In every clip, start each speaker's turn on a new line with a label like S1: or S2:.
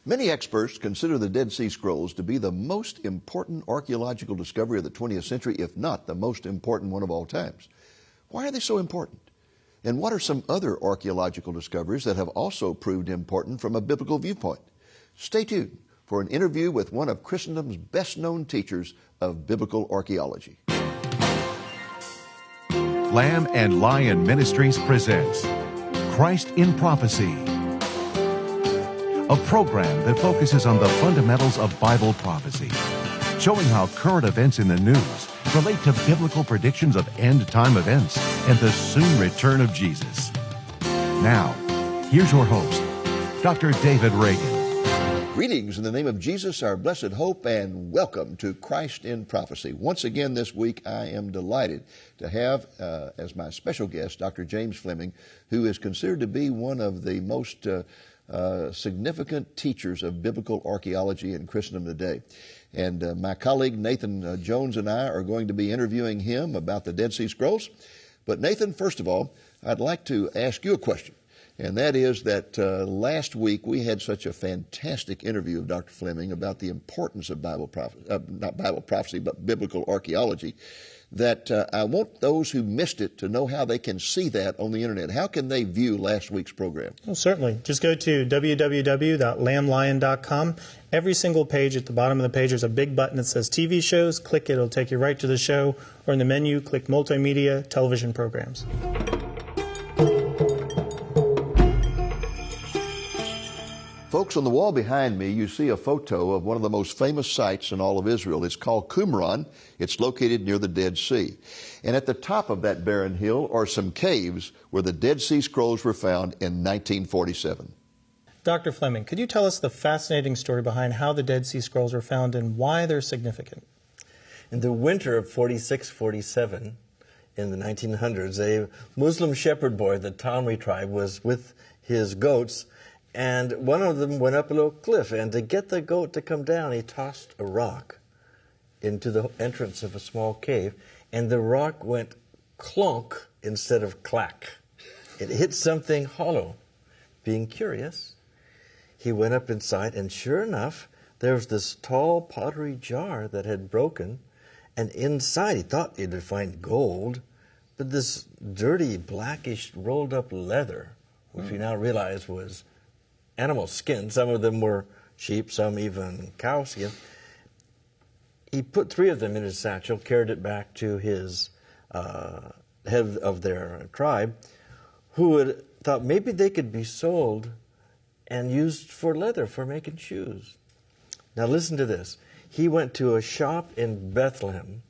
S1: Many experts consider the Dead Sea Scrolls to be the most important archaeological discovery of the 20th century, if not the most important one of all times. Why are they so important? And what are some other archaeological discoveries that have also proved important from a biblical viewpoint? Stay tuned for an interview with one of Christendom's best-known teachers of biblical archaeology.
S2: Lamb and Lion Ministries presents Christ in Prophecy, a program that focuses on the fundamentals of Bible prophecy, showing how current events in the news relate to biblical predictions of end-time events and the soon return of Jesus. Now, here's your host, Dr. David Reagan.
S1: Greetings in the name of Jesus, our blessed hope, and welcome to Christ in Prophecy. Once again this week, I am delighted to have as my special guest Dr. James Fleming, who is considered to be one of the most significant teachers of biblical archaeology in Christendom today. And my colleague Nathan Jones and I are going to be interviewing him about the Dead Sea Scrolls. But Nathan, first of all, I'd like to ask you a question. And that is that last week we had such a fantastic interview of Dr. Fleming about the importance of Bible prophecy, not Bible prophecy, but biblical archaeology, that I want those who missed it to know how they can see that on the internet. How can they view last week's program?
S3: Well, certainly. Just go to www.lamblion.com. Every single page, at the bottom of the page, there's a big button that says TV shows. Click it, it'll take you right to the show. Or in the menu, click Multimedia, Television Programs.
S1: Folks, on the wall behind me, you see a photo of one of the most famous sites in all of Israel. It's called Qumran. It's located near the Dead Sea. And at the top of that barren hill are some caves where the Dead Sea Scrolls were found in 1947.
S3: Dr. Fleming, could you tell us the fascinating story behind how the Dead Sea Scrolls were found and why they're significant?
S4: In the winter of 46-47, in the 1900s, a Muslim shepherd boy, the Tamri tribe, was with his goats, and one of them went up a little cliff, and to get the goat to come down, he tossed a rock into the entrance of a small cave, and the rock went clonk instead of clack. It hit something hollow. Being curious, he went up inside, and sure enough, there was this tall pottery jar that had broken, and inside he thought he'd find gold, but this dirty, blackish, rolled-up leather, which we now realize was animal skin. Some of them were sheep, some even cow skin. He put 3 of them in his satchel, carried it back to his head of their tribe, who had thought maybe they could be sold and used for leather, for making shoes. Now listen to this. He went to a shop in Bethlehem.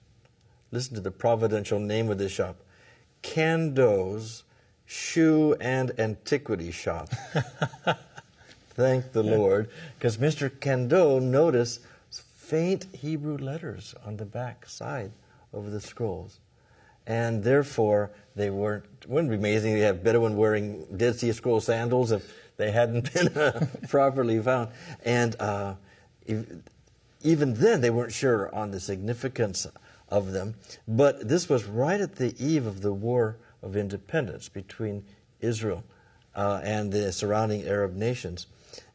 S4: Listen to the providential name of this shop. Kando's Shoe and Antiquity Shop. Thank the Lord, because Mr. Kando noticed faint Hebrew letters on the back side of the scrolls. And therefore, wouldn't it be amazing to have Bedouin wearing Dead Sea Scroll sandals if they hadn't been properly found. And even then, they weren't sure on the significance of them. But this was right at the eve of the War of Independence between Israel and the surrounding Arab nations.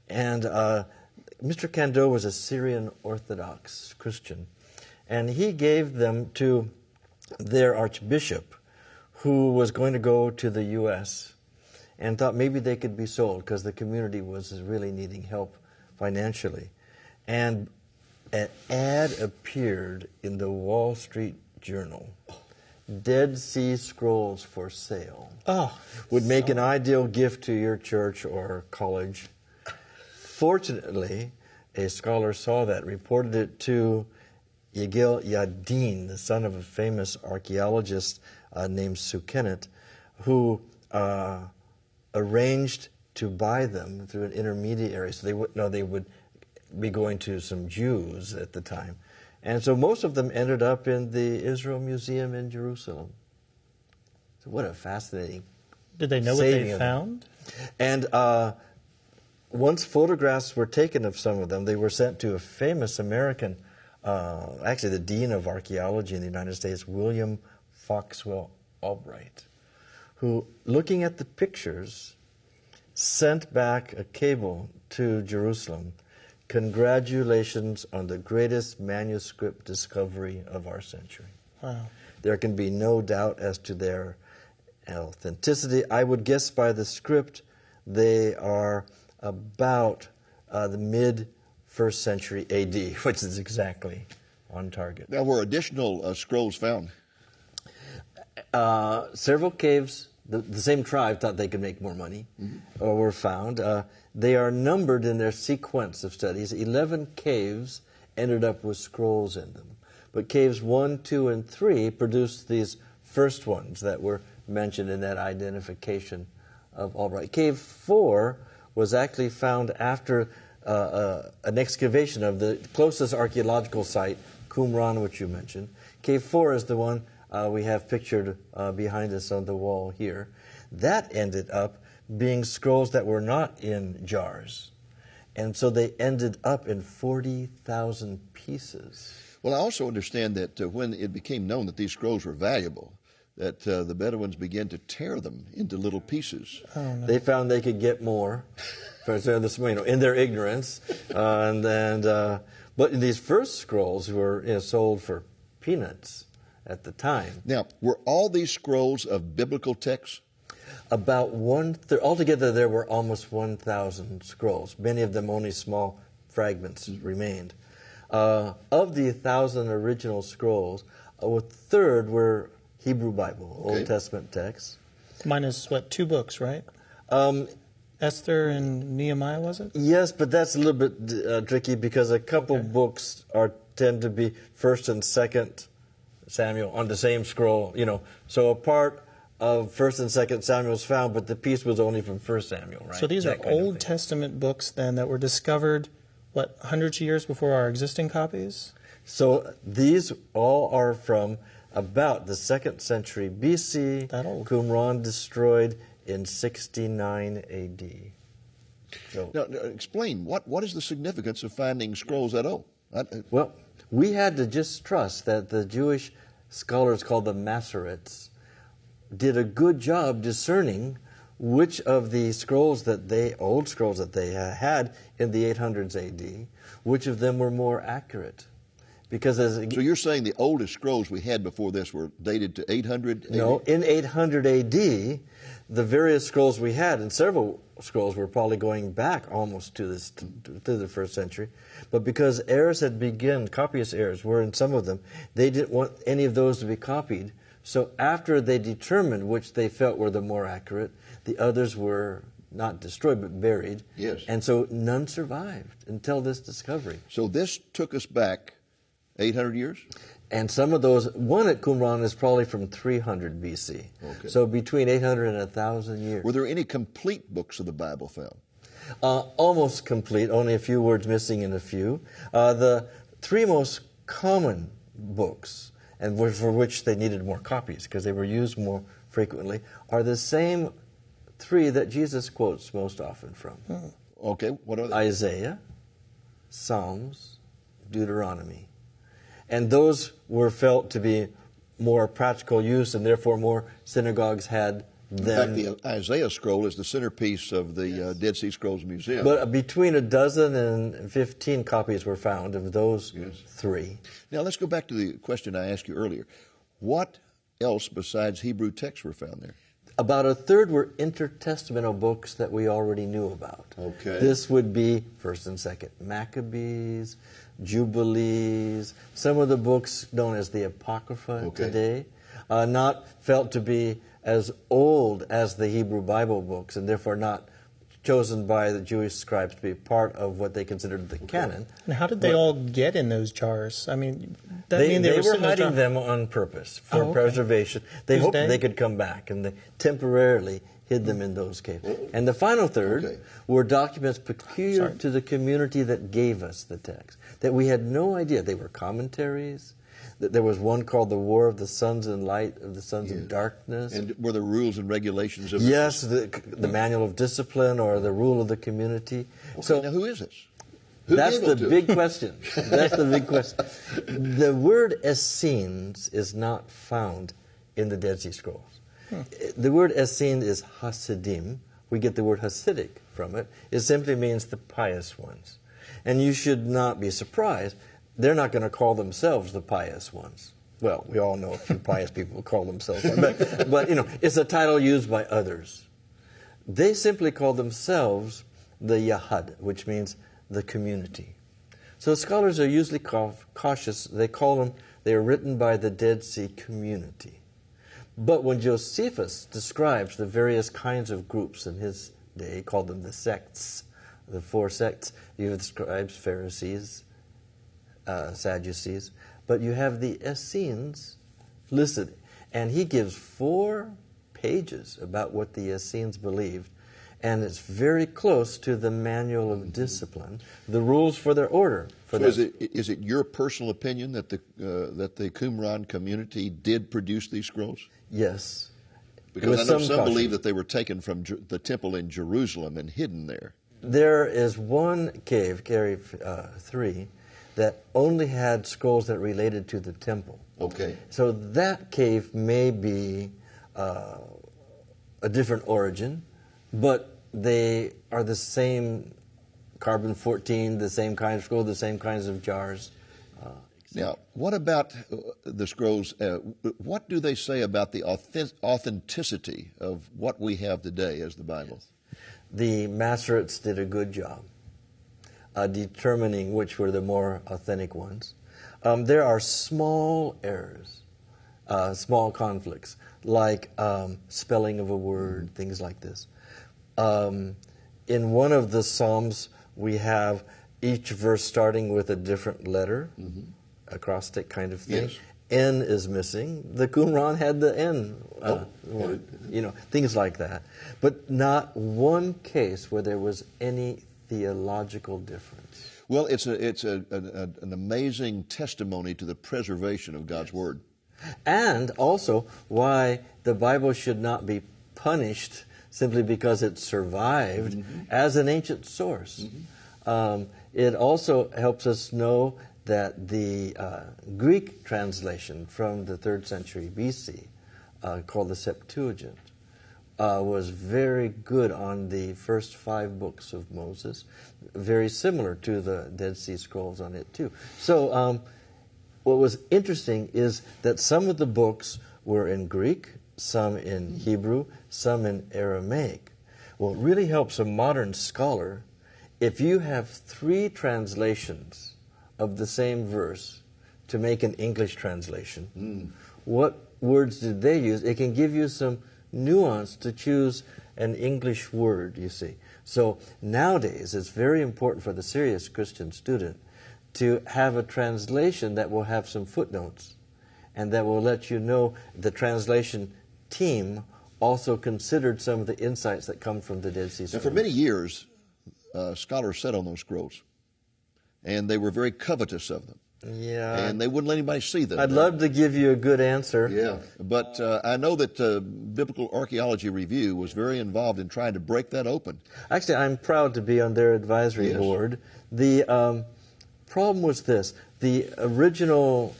S4: And Mr. Kando was a Syrian Orthodox Christian, and he gave them to their archbishop, who was going to go to the U.S., and thought maybe they could be sold because the community was really needing help financially. And an ad appeared in the Wall Street Journal. Dead Sea Scrolls for sale. Would make an ideal gift to your church or college. Fortunately, a scholar saw that, reported it to Yigal Yadin, the son of a famous archaeologist named Sukenet, who arranged to buy them through an intermediary. So they would be going to some Jews at the time. And so most of them ended up in the Israel Museum in Jerusalem. So what a fascinating
S3: Did they know what they found?
S4: And once photographs were taken of some of them, they were sent to a famous American, actually the Dean of Archaeology in the United States, William Foxwell Albright, who, looking at the pictures, sent back a cable to Jerusalem congratulations on the greatest manuscript discovery of our century.
S3: Wow.
S4: There can be no doubt as to their authenticity. I would guess by the script they are about the mid-1st century A.D., which is exactly on target.
S1: Now, were additional scrolls found?
S4: Several caves, the same tribe thought they could make more money, or were found. They are numbered in their sequence of studies. 11 caves ended up with scrolls in them. But caves 1, 2, and 3 produced these first ones that were mentioned in that identification of Albright. Cave 4 was actually found after an excavation of the closest archaeological site, Qumran, which you mentioned. Cave 4 is the one we have pictured behind us on the wall here. That ended up being scrolls that were not in jars. And so they ended up in 40,000 pieces.
S1: Well, I also understand that when it became known that these scrolls were valuable, that the Bedouins began to tear them into little pieces.
S3: Oh, no.
S4: They found they could get more, in their ignorance, but these first scrolls were sold for peanuts at the time.
S1: Now, were all these scrolls of biblical texts?
S4: About one-third. Altogether, there were almost 1,000 scrolls. Many of them only small fragments remained. Of the 1,000 original scrolls, a third were Hebrew Bible, Old Testament texts.
S3: Minus, 2 books, right? Esther and Nehemiah, was it?
S4: Yes, but that's a little bit tricky because a couple books tend to be 1st and 2nd Samuel on the same scroll. So a part of 1st and 2nd Samuel was found, but the piece was only from 1st Samuel, right?
S3: So these are Old Testament books then that were discovered, hundreds of years before our existing copies?
S4: So these all are from about the 2nd century BC.
S3: That old.
S4: Qumran destroyed in 69 A.D. So,
S1: Now, explain, what is the significance of finding scrolls that old?
S4: Well, we had to just trust that the Jewish scholars called the Masoretes did a good job discerning which of the old scrolls that they had in the 800s A.D., which of them were more accurate. Because so
S1: you're saying the oldest scrolls we had before this were dated to 800 AD?
S4: No, in 800 A.D., the various scrolls we had, and several scrolls were probably going back almost to the 1st century, but because errors had begun, copyist errors were in some of them, they didn't want any of those to be copied. So after they determined which they felt were the more accurate, the others were not destroyed but buried.
S1: Yes.
S4: And so none survived until this discovery.
S1: So this took us back 800 years?
S4: And some of those, one at Qumran is probably from 300 BC.
S1: Okay.
S4: So between 800 and 1,000 years.
S1: Were there any complete books of the Bible found?
S4: Almost complete, only a few words missing in a few. The 3 most common books, and for which they needed more copies because they were used more frequently, are the same 3 that Jesus quotes most often from.
S1: Okay, what are they?
S4: Isaiah, Psalms, Deuteronomy. And those were felt to be more practical use, and therefore more synagogues had them.
S1: In fact, the Isaiah scroll is the centerpiece of the Dead Sea Scrolls Museum.
S4: But between 12 and 15 copies were found of those 3.
S1: Now let's go back to the question I asked you earlier. What else besides Hebrew texts were found there?
S4: About a third were intertestamental books that we already knew about.
S1: Okay.
S4: This would be 1st and 2nd Maccabees, Jubilees, some of the books known as the Apocrypha today, not felt to be as old as the Hebrew Bible books, and therefore not chosen by the Jewish scribes to be part of what they considered the canon.
S3: And how did they all get in those jars? I mean,
S4: they were hiding them on purpose for preservation. They hoped they could come back, and they temporarily hid them in those caves. And the final third were documents peculiar to the community that gave us the text, that we had no idea. They were commentaries. There was one called The War of the Sons and Light of the Sons of Darkness.
S1: And were there rules and regulations of
S4: Yes, the Manual of Discipline or the Rule of the Community.
S1: So now who is this?
S4: That's the big question. That's the big question. The word Essenes is not found in the Dead Sea Scrolls. The word Essene is Hasidim. We get the word Hasidic from it. It simply means the pious ones. And you should not be surprised. They're not going to call themselves the pious ones. Well, we all know a few pious people call themselves that, but it's a title used by others. They simply call themselves the Yahad, which means the community. So scholars are usually cautious. They are written by the Dead Sea community. But when Josephus describes the various kinds of groups in his day, he called them the sects, the 4 sects. He describes Pharisees, Sadducees, but you have the Essenes listed. And he gives 4 pages about what the Essenes believed. And it's very close to the manual of discipline, the rules for their order.
S1: So is it your personal opinion that the Qumran community did produce these scrolls?
S4: Yes.
S1: Because I know some believe that they were taken from the temple in Jerusalem and hidden there.
S4: There is one cave, Cave 3, that only had scrolls that related to the temple.
S1: Okay.
S4: So that cave may be a different origin, but they are the same carbon-14, the same kind of scroll, the same kinds of jars.
S1: Now, what about the scrolls? What do they say about the authenticity of what we have today as the Bible?
S4: The Masoretes did a good job determining which were the more authentic ones. There are small errors, small conflicts, like spelling of a word, things like this. In one of the Psalms, we have each verse starting with a different letter, acrostic kind of thing.
S1: Yes.
S4: N is missing. The Qumran had the N, things like that. But not one case where there was any theological difference.
S1: Well, it's an amazing testimony to the preservation of God's Word.
S4: And also why the Bible should not be punished simply because it survived as an ancient source. It also helps us know that the Greek translation from the 3rd century BC, called the Septuagint, was very good on the first 5 books of Moses, very similar to the Dead Sea Scrolls on it too. So what was interesting is that some of the books were in Greek, some in Hebrew, some in Aramaic. Well, it really helps a modern scholar if you have 3 translations of the same verse to make an English translation. What words did they use? It can give you some nuance to choose an English word, you see. So nowadays, it's very important for the serious Christian student to have a translation that will have some footnotes and that will let you know the translation team also considered some of the insights that come from the Dead Sea Scrolls.
S1: Now, for many years, scholars sat on those scrolls, and they were very covetous of them.
S4: Yeah.
S1: And they wouldn't let anybody see them.
S4: I'd love to give you a good answer.
S1: Yeah, but I know that Biblical Archaeology Review was very involved in trying to break that open.
S4: Actually, I'm proud to be on their advisory board. The problem was this. The original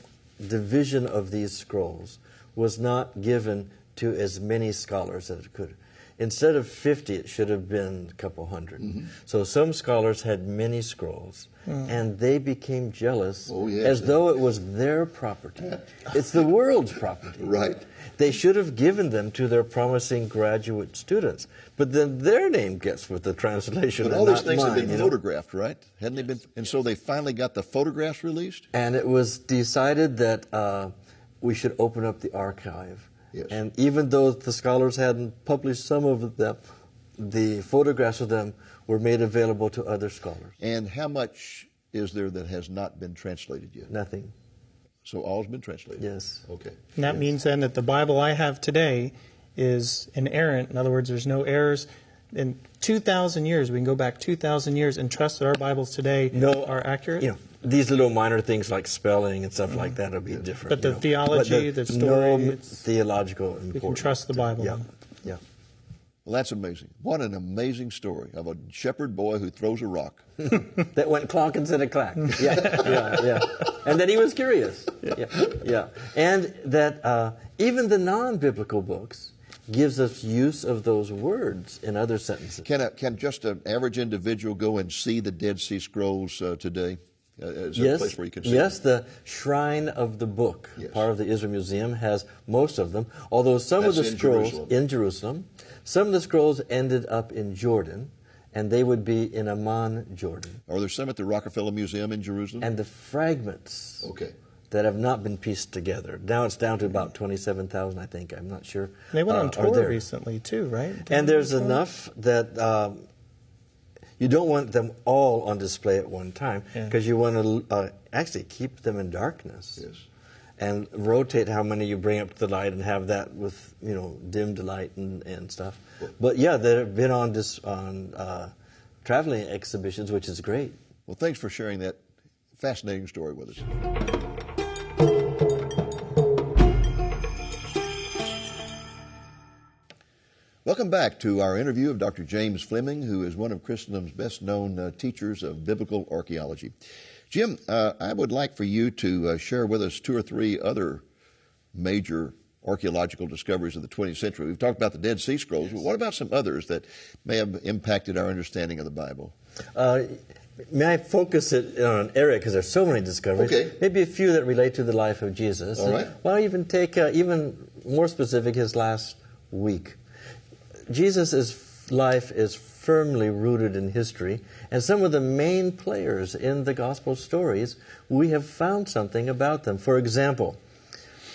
S4: division of these scrolls was not given to as many scholars as it could. Instead of 50, it should have been a couple hundred. So some scholars had many scrolls, and they became jealous as though it was their property. It's the world's property.
S1: Right.
S4: They should have given them to their promising graduate students. But then their name gets with the translation.
S1: But all these things had been photographed, right? Hadn't they been? And so they finally got the photographs released?
S4: And it was decided that we should open up the archive.
S1: Yes.
S4: And even though the scholars hadn't published some of them, the photographs of them were made available to other scholars.
S1: And how much is there that has not been translated yet?
S4: Nothing.
S1: So all's been translated?
S4: Yes.
S1: Okay.
S3: And that means then that the Bible I have today is inerrant. In other words, there's no errors. In 2,000 years, we can go back 2,000 years and trust that our Bibles today are accurate?
S4: You know, these little minor things like spelling and stuff like that will be different.
S3: But the theology, the story,
S4: no theological importance.
S3: We can trust the Bible.
S4: Yeah, yeah.
S1: Well, that's amazing. What an amazing story of a shepherd boy who throws a rock.
S4: That went clonk instead of clack. Yeah. And that he was curious. Yeah. And that even the non-biblical books gives us use of those words in other sentences.
S1: Can just an average individual go and see the Dead Sea Scrolls today? Is there a place where you can see
S4: yes,
S1: them?
S4: the Shrine of the Book,
S1: Yes.
S4: part of the Israel Museum, has most of them, although some of the
S1: That's in
S4: scrolls
S1: Jerusalem.
S4: in Jerusalem, some of the scrolls ended up in Jordan, and they would be in Amman, Jordan.
S1: Are there some at the Rockefeller Museum in Jerusalem?
S4: And the fragments
S1: Okay.
S4: that have not been pieced together. Now it's down to about 27,000, I think. I'm not sure.
S3: They went on
S4: are
S3: tour
S4: there.
S3: recently too, right?
S4: And there's enough that you don't want them all on display at one time, because you want to actually keep them in darkness.
S1: Yes.
S4: And rotate how many you bring up to the light and have that with, dimmed light and stuff. But yeah, they've been on traveling exhibitions, which is great.
S1: Well, thanks for sharing that fascinating story with us. Welcome back to our interview of Dr. James Fleming, who is one of Christendom's best-known teachers of biblical archaeology. Jim, I would like for you to share with us 2 or 3 other major archaeological discoveries of the 20th century. We've talked about the Dead Sea Scrolls, but what about some others that may have impacted our understanding of the Bible?
S4: May I focus it on an area, because there's so many discoveries.
S1: Okay.
S4: Maybe a few that relate to the life of Jesus.
S1: All right.
S4: Well, even take even more specific, his last week. Jesus' life is firmly rooted in history, and some of the main players in the gospel stories, we have found something about them. For example,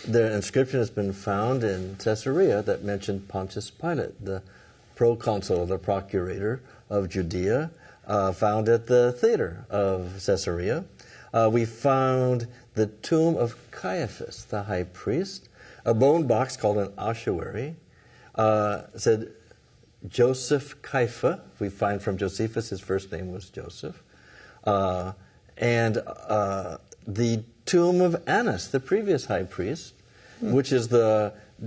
S4: the inscription has been found in Caesarea that mentioned Pontius Pilate, the proconsul, the procurator of Judea, found at the theater of Caesarea. We found the tomb of Caiaphas, the high priest, a bone box called an ossuary, said Joseph Caiapha. We find from Josephus, his first name was Joseph. And the tomb of Annas, the previous high priest, which is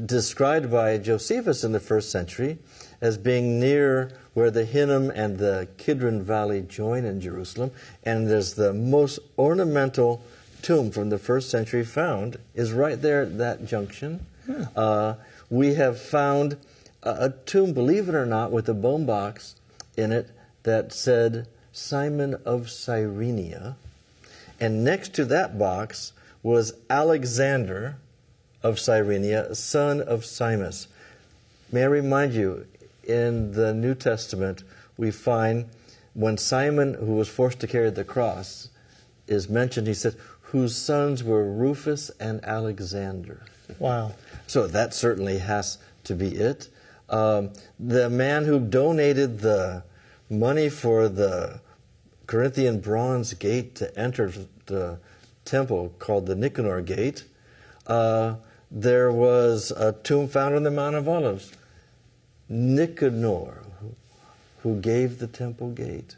S4: described by Josephus in the 1st century as being near where the Hinnom and the Kidron Valley join in Jerusalem. And there's the most ornamental tomb from the 1st century found is right there at that junction. We have found a tomb, believe it or not, with a bone box in it that said Simon of Cyrenia. And next to that box was Alexander of Cyrenia, son of Simus. May I remind you, in the New Testament, we find when Simon, who was forced to carry the cross, is mentioned, he said, whose sons were Rufus and Alexander.
S3: Wow.
S4: So that certainly has to be it. The man who donated the money for the Corinthian bronze gate to enter the temple, called the Nicanor Gate, there was a tomb found on the Mount of Olives. Nicanor, who gave the temple gate.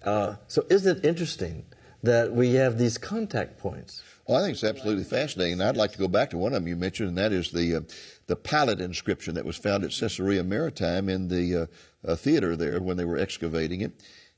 S4: So isn't it interesting that we have these contact points?
S1: Well, I think it's absolutely fascinating, and I'd like to go back to one of them you mentioned, and that is the Pilate inscription that was found at Caesarea Maritime in the theater there when they were excavating it.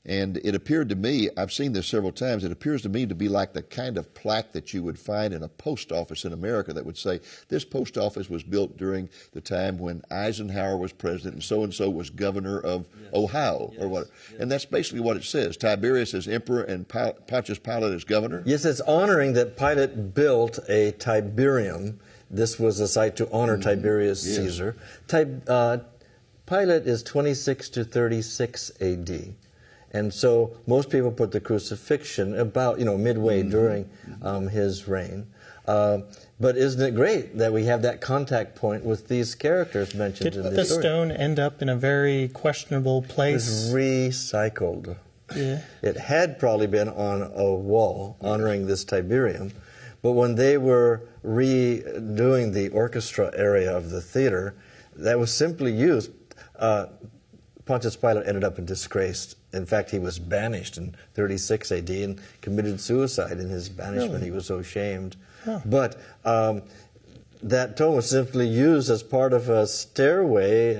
S1: And it appeared to me, I've seen this several times, it appears to me to be like the kind of plaque that you would find in a post office in America that would say, this post office was built during the time when Eisenhower was president and so was governor of Ohio, or whatever. And that's basically what it says. Tiberius is emperor and Pontius Pilate is governor.
S4: Yes, it's honoring that Pilate built a Tiberium. This was a site to honor Tiberius Caesar. Pilate is 26 to 36 A.D., and so most people put the crucifixion about, midway during his reign. But isn't it great that we have that contact point with these characters mentioned in
S3: Did
S4: this
S3: the
S4: story?
S3: stone end up in a very questionable place?
S4: It's recycled.
S3: Yeah.
S4: It had probably been on a wall honoring this Tiberium, but when they were redoing the orchestra area of the theater, that was simply used. Pontius Pilate ended up in disgrace. In fact, he was banished in 36 AD and committed suicide in his banishment.
S3: Really?
S4: He was so shamed.
S3: Huh.
S4: But that tomb was simply used as part of a stairway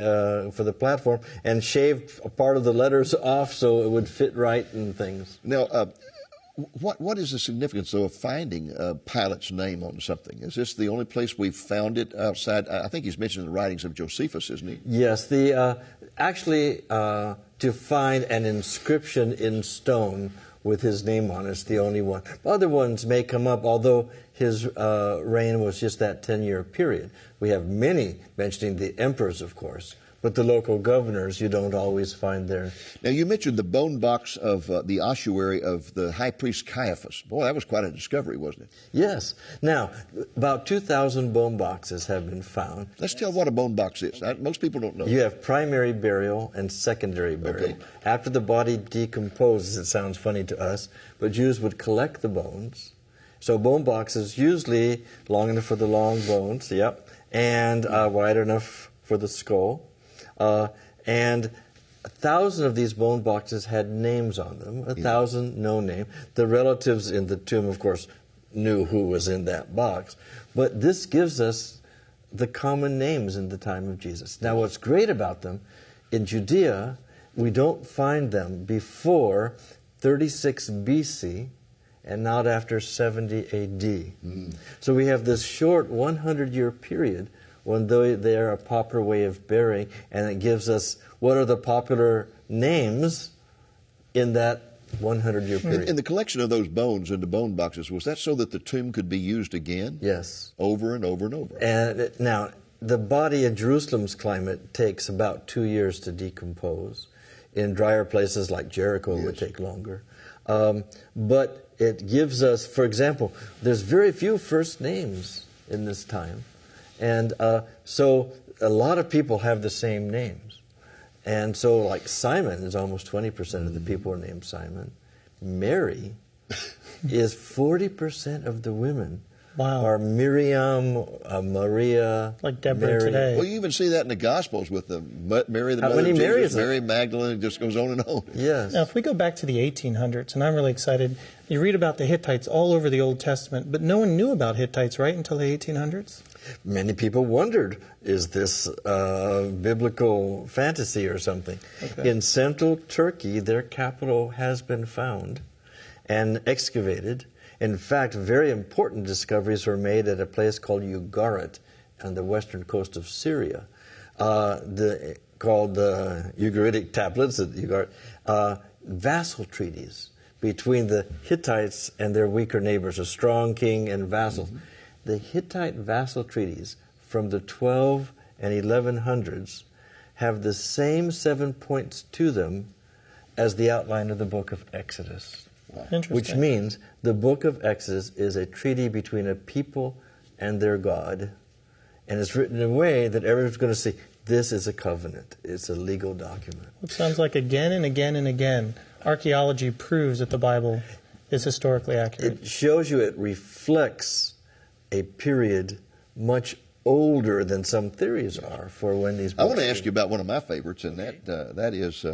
S4: for the platform and shaved a part of the letters off so it would fit right and things.
S1: Now, What is the significance, though, of finding Pilate's name on something? Is this the only place we've found it outside? I think he's mentioned the writings of Josephus, isn't he?
S4: Yes. Actually, to find an inscription in stone with his name on it is the only one. Other ones may come up, although his reign was just that 10-year period. We have many mentioning the emperors, of course. But the local governors, you don't always find there.
S1: Now, you mentioned the bone box of the ossuary of the high priest Caiaphas. Boy, that was quite a discovery, wasn't it?
S4: Yes. Now, about 2,000 bone boxes have been found.
S1: Let's tell what a bone box is. Most people don't know.
S4: You have primary burial and secondary burial.
S1: Okay.
S4: After the body decomposes, it sounds funny to us, but Jews would collect the bones. So bone boxes, usually long enough for the long bones, and wide enough for the skull. And 1,000 of these bone boxes had names on them, 1,000 no name. The relatives in the tomb, of course, knew who was in that box. But this gives us the common names in the time of Jesus. Now, what's great about them, in Judea, we don't find them before 36 BC and not after 70 AD. So we have this short 100-year period when they are a popular way of burying, and it gives us what are the popular names in that 100-year period.
S1: In the collection of those bones into bone boxes, was that so that the tomb could be used again?
S4: Yes.
S1: Over and over and over.
S4: And now, the body in Jerusalem's climate takes about 2 years to decompose. In drier places like Jericho, it would take longer. But it gives us, for example, there's very few first names in this time. And so a lot of people have the same names. And so like Simon is almost 20% of the people are named Simon. Mary is 40% of the women.
S3: Wow.
S4: Are Miriam, Maria,
S3: like Deborah
S4: Mary.
S3: today.
S1: Well, you even see that in the Gospels with Mary, the
S4: How
S1: mother
S4: many
S1: of
S4: Marys
S1: Jesus, Mary Magdalene, it just goes on and on.
S4: Yes.
S3: Now, if we go back to the 1800s, and I'm really excited, you read about the Hittites all over the Old Testament, but no one knew about Hittites, right, until the 1800s?
S4: Many people wondered, is this biblical fantasy or something?
S3: Okay.
S4: In central Turkey, their capital has been found and excavated. In fact, very important discoveries were made at a place called Ugarit on the western coast of Syria, called the Ugaritic tablets, vassal treaties between the Hittites and their weaker neighbors, a strong king and vassals. Mm-hmm. The Hittite vassal treaties from the 12 and 1100s have the same 7 points to them as the outline of the book of Exodus. Which means the book of Exodus is a treaty between a people and their God. And it's written in a way that everyone's going to see this is a covenant. It's a legal document.
S3: It sounds like again and again and again, archaeology proves that the Bible is historically accurate.
S4: It shows you it reflects a period much older than some theories are for when these books...
S1: I want to ask you about one of my favorites, and that is...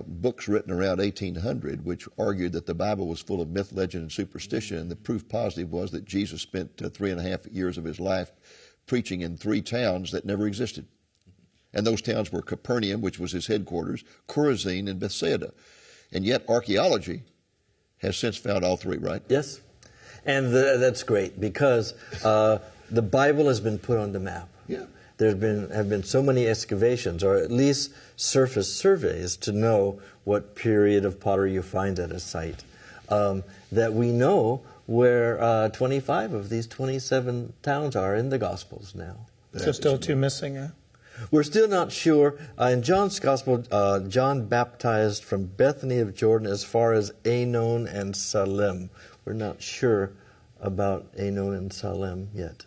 S1: books written around 1800 which argued that the Bible was full of myth, legend, and superstition, and the proof positive was that Jesus spent 3.5 years of his life preaching in 3 towns that never existed. And those towns were Capernaum, which was his headquarters, Chorazin, and Bethsaida. And yet archaeology has since found all 3, right?
S4: Yes. And that's great because the Bible has been put on the map.
S1: Yeah.
S4: There have been so many excavations, or at least surface surveys, to know what period of pottery you find at a site, that we know where 25 of these 27 towns are in the Gospels now.
S3: So still 2 missing, huh?
S4: We're still not sure. In John's Gospel, John baptized from Bethany of Jordan as far as Aenon and Salem. We're not sure about Aenon and Salem yet.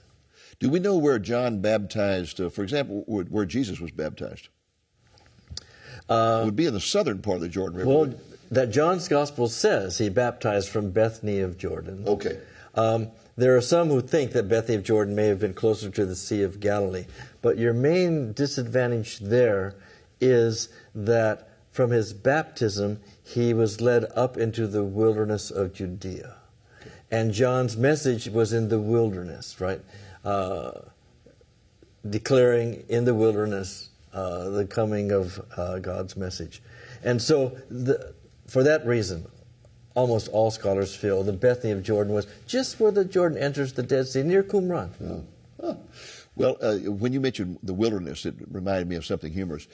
S1: Do we know where John baptized, for example, where Jesus was baptized? It would be in the southern part of the Jordan River.
S4: Well, that John's Gospel says he baptized from Bethany of Jordan.
S1: Okay.
S4: There are some who think that Bethany of Jordan may have been closer to the Sea of Galilee. But your main disadvantage there is that from his baptism, he was led up into the wilderness of Judea. And John's message was in the wilderness, right? Declaring in the wilderness the coming of God's message. And so for that reason, almost all scholars feel the Bethany of Jordan was just where the Jordan enters the Dead Sea, near Qumran.
S1: Well, when you mentioned the wilderness, it reminded me of something humorous.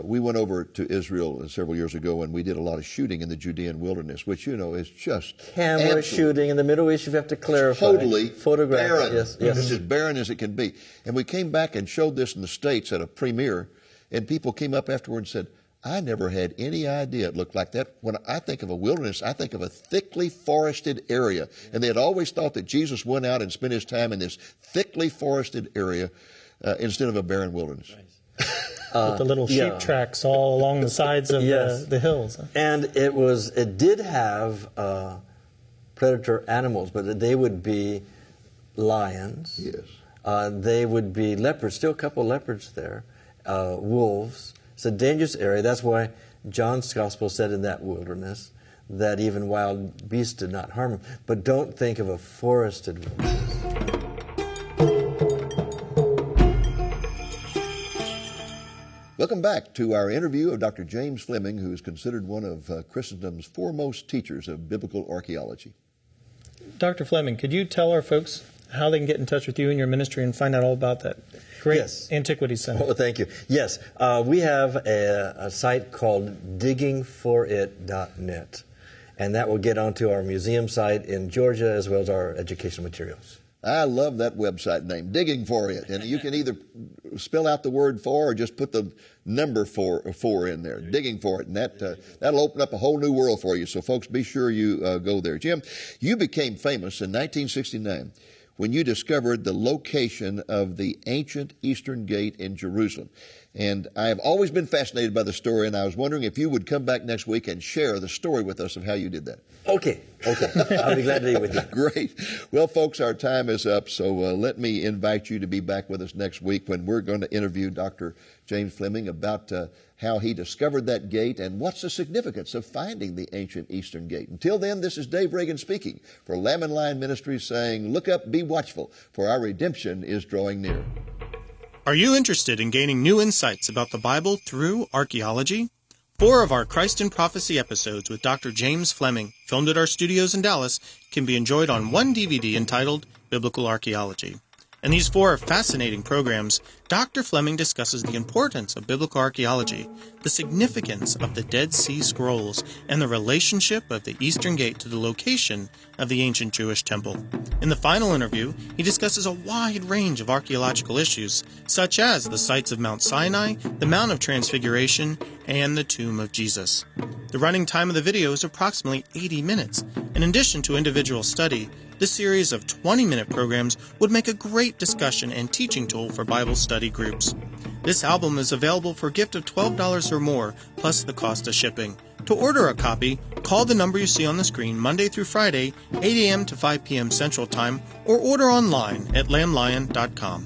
S1: We went over to Israel several years ago, and we did a lot of shooting in the Judean wilderness, which, you know, is just
S4: camera shooting in the Middle East. You have to clarify.
S1: Totally
S4: photograph.
S1: barren.
S4: Yes.
S1: It's as barren as it can be. And we came back and showed this in the States at a premiere, and people came up afterward and said, I never had any idea it looked like that. When I think of a wilderness, I think of a thickly forested area. And they had always thought that Jesus went out and spent his time in this thickly forested area instead of a barren wilderness.
S3: With the little sheep tracks all along the sides of the hills.
S4: And it did have predator animals, but they would be lions.
S1: Yes.
S4: They would be leopards, still a couple of leopards there, wolves. It's a dangerous area. That's why John's Gospel said in that wilderness that even wild beasts did not harm him. But don't think of a forested wilderness.
S1: Welcome back to our interview of Dr. James Fleming, who is considered one of Christendom's foremost teachers of biblical archaeology.
S3: Dr. Fleming, could you tell our folks how they can get in touch with you and your ministry and find out all about that great Antiquities Center?
S4: Oh, thank you. Yes, we have a site called diggingforit.net, and that will get onto our museum site in Georgia as well as our educational materials.
S1: I love that website name, Digging For It. And you can either spell out the word for or just put the number four in there, Digging For It. And that'll open up a whole new world for you. So, folks, be sure you go there. Jim, you became famous in 1969 when you discovered the location of the ancient Eastern Gate in Jerusalem. And I have always been fascinated by the story, and I was wondering if you would come back next week and share the story with us of how you did that.
S4: Okay. I'll be glad to be with you.
S1: Great. Well, folks, our time is up, so let me invite you to be back with us next week when we're going to interview Dr. James Fleming about how he discovered that gate and what's the significance of finding the ancient Eastern Gate. Until then, this is Dave Reagan speaking for Lamb and Lion Ministries, saying, look up, be watchful, for our redemption is drawing near.
S5: Are you interested in gaining new insights about the Bible through archaeology? 4 of our Christ in Prophecy episodes with Dr. James Fleming, filmed at our studios in Dallas, can be enjoyed on one DVD entitled Biblical Archaeology. In these 4 fascinating programs, Dr. Fleming discusses the importance of biblical archaeology, the significance of the Dead Sea Scrolls, and the relationship of the Eastern Gate to the location of the ancient Jewish temple. In the final interview, he discusses a wide range of archaeological issues, such as the sites of Mount Sinai, the Mount of Transfiguration, and the tomb of Jesus. The running time of the video is approximately 80 minutes. In addition to individual study, this series of 20-minute programs would make a great discussion and teaching tool for Bible study groups. This album is available for a gift of $12 or more, plus the cost of shipping. To order a copy, call the number you see on the screen Monday through Friday, 8 a.m. to 5 p.m. Central Time, or order online at lamblion.com.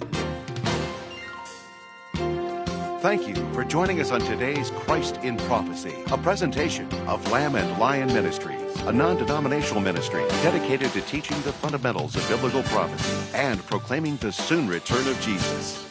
S2: Thank you for joining us on today's Christ in Prophecy, a presentation of Lamb and Lion Ministries, a non-denominational ministry dedicated to teaching the fundamentals of biblical prophecy and proclaiming the soon return of Jesus.